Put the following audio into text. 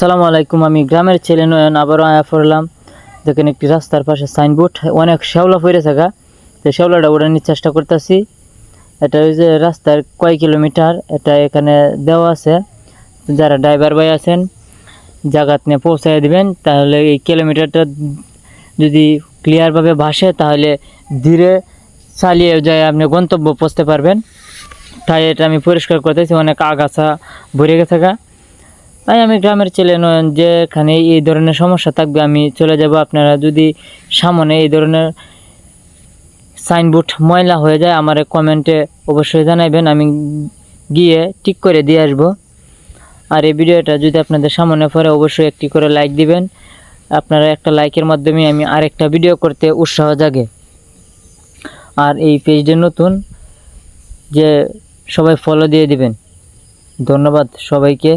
আসসালামু আলাইকুম। আমি গ্রামের ছেলে নয়ন আবারও আয়া পড়লাম। দেখেন একটি রাস্তার পাশে সাইনবোর্ড, অনেক শ্যাওলা পড়ে থাকা, তো শ্যাওলাটা ওড়ানোর চেষ্টা করতেছি। এটা ওই যে রাস্তার কয় কিলোমিটার এটা এখানে দেওয়া আছে। যারা ড্রাইভার ভাই আছেন জায়গা নিয়ে পৌঁছায় দিবেন, তাহলে এই কিলোমিটারটা যদি ক্লিয়ারভাবে ভাসে তাহলে ধীরে চালিয়ে যায় আপনি গন্তব্য পৌঁছতে পারবেন। তাই এটা আমি পরিষ্কার করতেছি, অনেক আগাছা ভরে গেছে। তাই আমি গ্রামের ছেলে নয়ন, যেখানে এই ধরনের সমস্যা থাকবে আমি চলে যাব। আপনারা যদি সামনে এই ধরনের সাইনবোর্ড ময়লা হয়ে যায় আমার কমেন্টে অবশ্যই জানাবেন, আমি গিয়ে ঠিক করে দিয়ে আসব। আর এই ভিডিওটা যদি আপনাদের সামনে পড়ে অবশ্যই একটি করে লাইক দিবেন। আপনারা একটা লাইকের মাধ্যমে আমি আরেকটা ভিডিও করতে উৎসাহ জাগে। আর এই পেজটা নতুন, যে সবাই ফলো দিয়ে দিবেন। ধন্যবাদ সবাইকে।